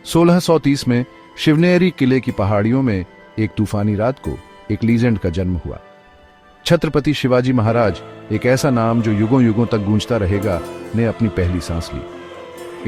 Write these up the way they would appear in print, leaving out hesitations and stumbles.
1630 में शिवनेरी किले की पहाड़ियों में एक तूफानी रात को एक लीजेंड का जन्म हुआ। छत्रपति शिवाजी महाराज, एक ऐसा नाम जो युगों युगों तक गूंजता रहेगा, ने अपनी पहली सांस ली।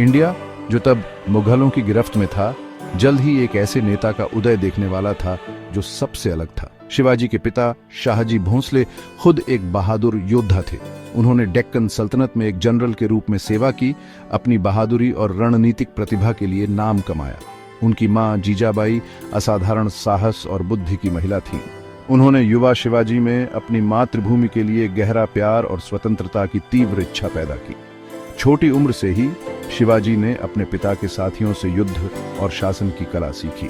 इंडिया, जो तब मुगलों की गिरफ्त में था, जल्द ही एक ऐसे नेता का उदय देखने वाला था जो सबसे अलग था। शिवाजी के पिता शाहजी भोंसले खुद एक बहादुर योद्धा थे। उन्होंने डेक्कन सल्तनत में एक जनरल के रूप में सेवा की, अपनी बहादुरी और रणनीतिक प्रतिभा के लिए नाम कमाया। उनकी मां जीजाबाई असाधारण साहस और बुद्धि की महिला थीं। उन्होंने युवा शिवाजी में अपनी मातृभूमि के लिए गहरा प्यार और स्वतंत्रता की तीव्र इच्छा पैदा की। छोटी उम्र से ही शिवाजी ने अपने पिता के साथियों से युद्ध और शासन की कला सीखी।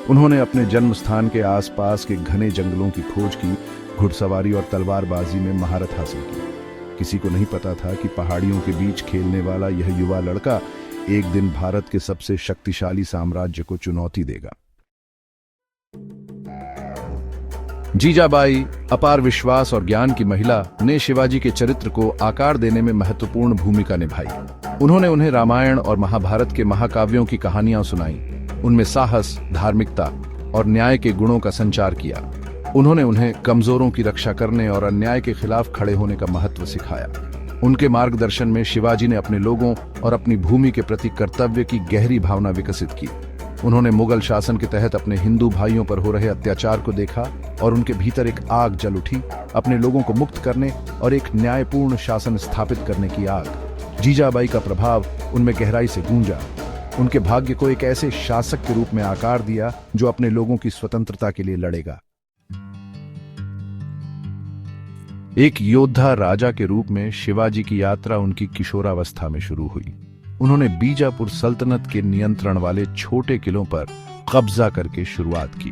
उन्होंने अपने जन्म स्थान के आसपास के घने जंगलों की खोज की, घुड़सवारी और तलवारबाजी में महारत हासिल की। किसी को नहीं पता था कि पहाड़ियों के बीच खेलने वाला यह युवा लड़का एक दिन भारत के सबसे शक्तिशाली साम्राज्य को चुनौती देगा। जीजाबाई, अपार विश्वास और ज्ञान की महिला, ने शिवाजी के चरित्र को आकार देने में महत्वपूर्ण भूमिका निभाई। उन्होंने उन्हें रामायण और महाभारत के महाकाव्यों की कहानियां सुनाई। उनमें साहस, धार्मिकता और न्याय के गुणों का संचार किया। उन्होंने उन्हें कमजोरों की रक्षा करने और अन्याय के खिलाफ खड़े होने का महत्व सिखाया। उनके मार्गदर्शन में शिवाजी ने अपने लोगों और अपनी भूमि के प्रति कर्तव्य की गहरी भावना विकसित की। उन्होंने मुगल शासन के तहत अपने हिंदू भाइयों पर हो रहे अत्याचार को देखा और उनके भीतर एक आग जल उठी, अपने लोगों को मुक्त करने और एक न्यायपूर्ण शासन स्थापित करने की आग। जीजाबाई का प्रभाव उनमें गहराई से गूंजा। उनके भाग्य को एक ऐसे शासक के रूप में आकार दिया जो अपने लोगों की स्वतंत्रता के लिए लड़ेगा। एक योद्धा राजा के रूप में शिवाजी की यात्रा उनकी किशोरावस्था में शुरू हुई। उन्होंने बीजापुर सल्तनत के नियंत्रण वाले छोटे किलों पर कब्जा करके शुरुआत की।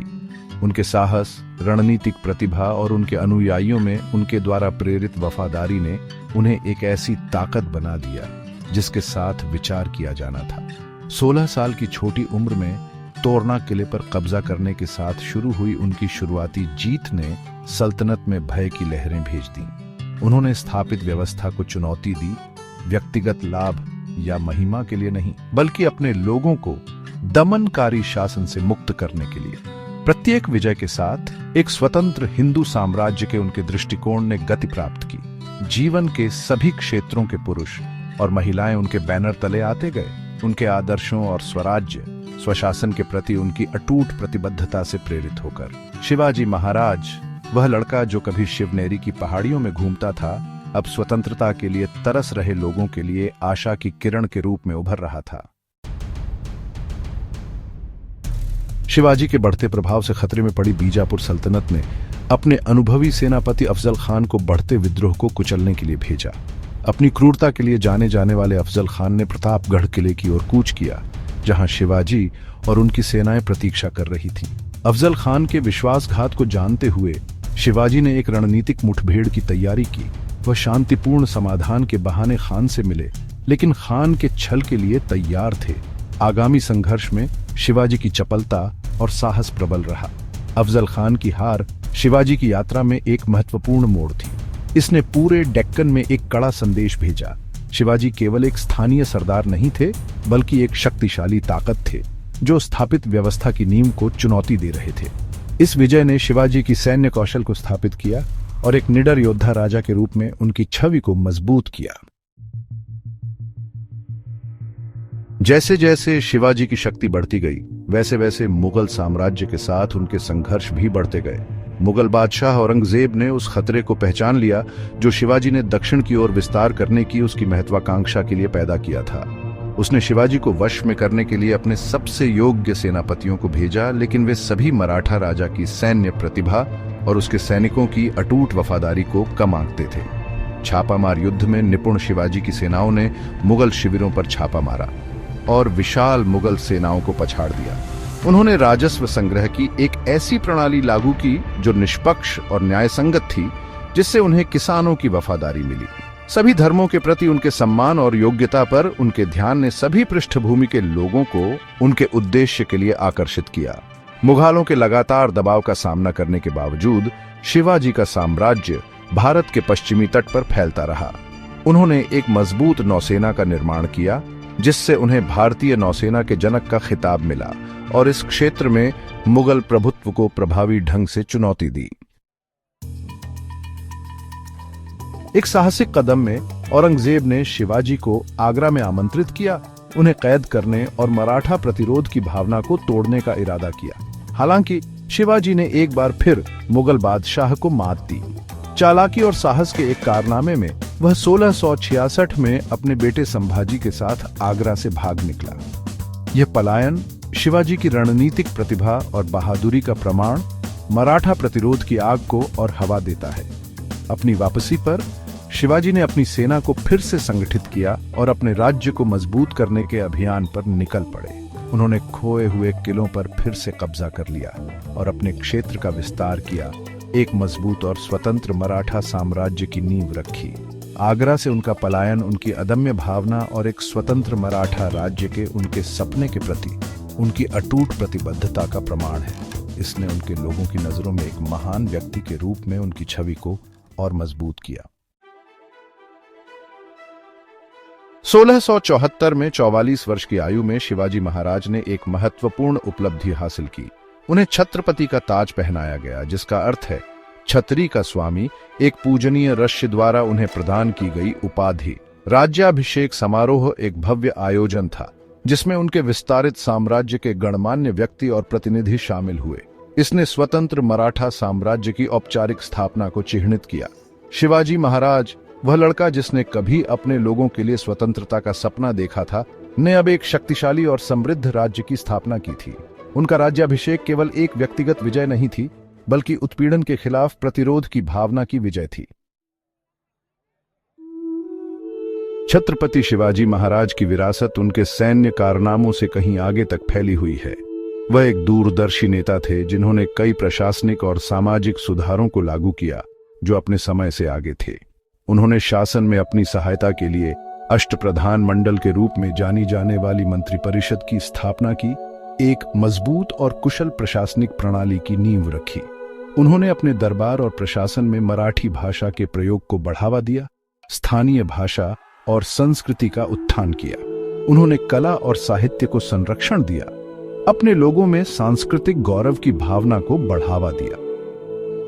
उनके साहस, रणनीतिक प्रतिभा और उनके अनुयायियों में उनके द्वारा प्रेरित वफादारी ने उन्हें एक ऐसी ताकत बना दिया जिसके साथ विचार किया जाना था। 16 साल की छोटी उम्र में तोरना किले पर कब्जा करने के साथ शुरू हुई उनकी शुरुआती जीत ने सल्तनत में भय की लहरें भेज दी। उन्होंने स्थापित व्यवस्था को चुनौती दी, व्यक्तिगत लाभ या महिमा के लिए नहीं, बल्कि अपने लोगों को दमनकारी शासन से मुक्त करने के लिए। प्रत्येक विजय के साथ एक स्वतंत्र हिंदू साम्राज्य के उनके दृष्टिकोण ने गति प्राप्त की। जीवन के सभी क्षेत्रों के पुरुष और महिलाएं उनके बैनर तले आते गए। उनके आदर्शों और स्वराज्य, स्वशासन के प्रति उनकी अटूट प्रतिबद्धता से प्रेरित होकर शिवाजी महाराज, वह लड़का जो कभी शिवनेरी की पहाड़ियों में घूमता था, अब स्वतंत्रता के लिए तरस रहे लोगों के लिए आशा की किरण के रूप में उभर रहा था। शिवाजी के बढ़ते प्रभाव से खतरे में पड़ी बीजापुर सल्तनत ने अपने अनुभवी सेनापति अफजल खान को बढ़ते विद्रोह को कुचलने के लिए भेजा। अपनी क्रूरता के लिए जाने जाने वाले अफजल खान ने प्रतापगढ़ किले की ओर कूच किया, जहां शिवाजी और उनकी सेनाएं प्रतीक्षा कर रही थीं। अफजल खान के विश्वासघात को जानते हुए शिवाजी ने एक रणनीतिक मुठभेड़ की तैयारी की। वह शांतिपूर्ण समाधान के बहाने खान से मिले, लेकिन खान के छल के लिए तैयार थे। आगामी संघर्ष में शिवाजी की चपलता और साहस प्रबल रहा। अफजल खान की हार शिवाजी की यात्रा में एक महत्वपूर्ण मोड़ थी। इसने पूरे डेक्कन में एक कड़ा संदेश भेजा। शिवाजी केवल एक स्थानीय सरदार नहीं थे, बल्कि एक शक्तिशाली ताकत थे जो स्थापित व्यवस्था की नींव को चुनौती दे रहे थे। इस विजय ने शिवाजी की सैन्य कौशल को स्थापित किया और एक निडर योद्धा राजा के रूप में उनकी छवि को मजबूत किया। जैसे जैसे शिवाजी की शक्ति बढ़ती गई, वैसे वैसे मुगल साम्राज्य के साथ उनके संघर्ष भी बढ़ते गए। मुगल बादशाह औरंगजेब ने उस खतरे को पहचान लिया जो शिवाजी ने दक्षिण की ओर विस्तार करने की उसकी महत्वाकांक्षा के लिए पैदा किया था। उसने शिवाजी को वश में करने के लिए अपने सबसे योग्य सेनापतियों को भेजा, लेकिन वे सभी मराठा राजा की सैन्य प्रतिभा और उसके सैनिकों की अटूट वफादारी को कम आंकते थे। छापामार युद्ध में निपुण शिवाजी की सेनाओं ने मुगल शिविरों पर छापा मारा और विशाल मुगल सेनाओं को पछाड़ दिया। उन्होंने राजस्व संग्रह की एक ऐसी प्रणाली लागू की जो निष्पक्ष और न्यायसंगत थी, जिससे उन्हें किसानों की वफादारी मिली। सभी धर्मों के प्रति उनके सम्मान और योग्यता पर उनके ध्यान ने सभी पृष्ठभूमि के लोगों को उनके उद्देश्य के लिए आकर्षित किया। मुगलों के लगातार दबाव का सामना करने के बावजूद शिवाजी का साम्राज्य भारत के पश्चिमी तट पर फैलता रहा। उन्होंने एक मजबूत नौसेना का निर्माण किया जिससे उन्हें भारतीय नौसेना के जनक का खिताब मिला और इस क्षेत्र में मुगल प्रभुत्व को प्रभावी ढंग से चुनौती दी। एक साहसिक कदम में औरंगजेब ने शिवाजी को आगरा में आमंत्रित किया, उन्हें कैद करने और मराठा प्रतिरोध की भावना को तोड़ने का इरादा किया। हालांकि शिवाजी ने एक बार फिर मुगल बादशाह को मात दी। चालाकी और साहस के एक कारनामे में वह 1666 में अपने बेटे संभाजी के साथ आगरा से भाग निकला। यह पलायन शिवाजी की रणनीतिक प्रतिभा और बहादुरी का प्रमाण मराठा प्रतिरोध की आग को और हवा देता है। अपनी वापसी पर शिवाजी ने अपनी सेना को फिर से संगठित किया और अपने राज्य को मजबूत करने के अभियान पर निकल पड़े। उन्होंने खोए हुए किलों पर फिर से कब्जा कर लिया और अपने क्षेत्र का विस्तार किया। एक मजबूत और स्वतंत्र मराठा साम्राज्य की नींव रखी। आगरा से उनका पलायन उनकी अदम्य भावना और एक स्वतंत्र मराठा राज्य के उनके सपने के प्रति उनकी अटूट प्रतिबद्धता का प्रमाण है। इसने उनके लोगों की नजरों में एक महान व्यक्ति के रूप में उनकी छवि को और मजबूत किया। 1674 में 44 वर्ष की आयु में शिवाजी महाराज ने एक महत्वपूर्ण उपलब्धि हासिल की। उन्हें छत्रपति का ताज पहनाया गया, जिसका अर्थ है छतरी का स्वामी, एक पूजनीय ऋषि द्वारा उन्हें प्रदान की गई उपाधि। राज्याभिषेक समारोह एक भव्य आयोजन था, जिसमें उनके विस्तारित साम्राज्य के गणमान्य व्यक्ति और प्रतिनिधि शामिल हुए। इसने स्वतंत्र मराठा साम्राज्य की औपचारिक स्थापना को चिह्नित किया। शिवाजी महाराज, वह लड़का जिसने कभी अपने लोगों के लिए स्वतंत्रता का सपना देखा था, ने अब एक शक्तिशाली और समृद्ध राज्य की स्थापना की थी। उनका राज्याभिषेक केवल एक व्यक्तिगत विजय नहीं थी, बल्कि उत्पीड़न के खिलाफ प्रतिरोध की भावना की विजय थी। छत्रपति शिवाजी महाराज की विरासत उनके सैन्य कारनामों से कहीं आगे तक फैली हुई है। वह एक दूरदर्शी नेता थे, जिन्होंने कई प्रशासनिक और सामाजिक सुधारों को लागू किया जो अपने समय से आगे थे। उन्होंने शासन में अपनी सहायता के लिए अष्टप्रधान मंडल के रूप में जानी जाने वाली मंत्रिपरिषद की स्थापना की, एक मजबूत और कुशल प्रशासनिक प्रणाली की नींव रखी। उन्होंने अपने दरबार और प्रशासन में मराठी भाषा के प्रयोग को बढ़ावा दिया, स्थानीय भाषा और संस्कृति का उत्थान किया। उन्होंने कला और साहित्य को संरक्षण दिया, अपने लोगों में सांस्कृतिक गौरव की भावना को बढ़ावा दिया।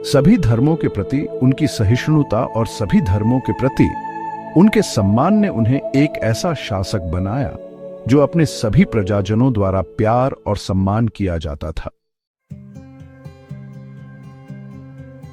सभी धर्मों के प्रति उनकी सहिष्णुता और सभी धर्मों के प्रति उनके सम्मान ने उन्हें एक ऐसा शासक बनाया जो अपने सभी प्रजाजनों द्वारा प्यार और सम्मान किया जाता था।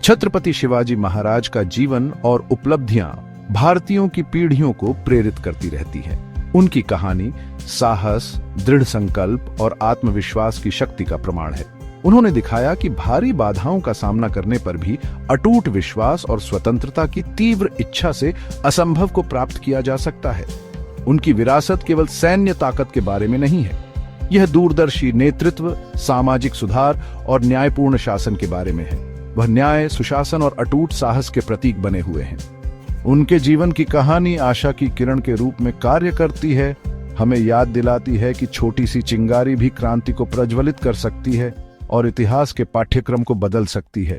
छत्रपति शिवाजी महाराज का जीवन और उपलब्धियां भारतीयों की पीढ़ियों को प्रेरित करती रहती हैं। उनकी कहानी साहस, दृढ़ संकल्प और आत्मविश्वास की शक्ति का प्रमाण है। उन्होंने दिखाया कि भारी बाधाओं का सामना करने पर भी अटूट विश्वास और स्वतंत्रता की तीव्र इच्छा से असंभव को प्राप्त किया जा सकता है। उनकी विरासत केवल सैन्य ताकत के बारे में नहीं है, यह दूरदर्शी नेतृत्व, सामाजिक सुधार और न्यायपूर्ण शासन के बारे में है। वह न्याय, सुशासन और अटूट साहस के प्रतीक बने हुए हैं। उनके जीवन की कहानी आशा की किरण के रूप में कार्य करती है, हमें याद दिलाती है कि छोटी सी चिंगारी भी क्रांति को प्रज्वलित कर सकती है और इतिहास के पाठ्यक्रम को बदल सकती है।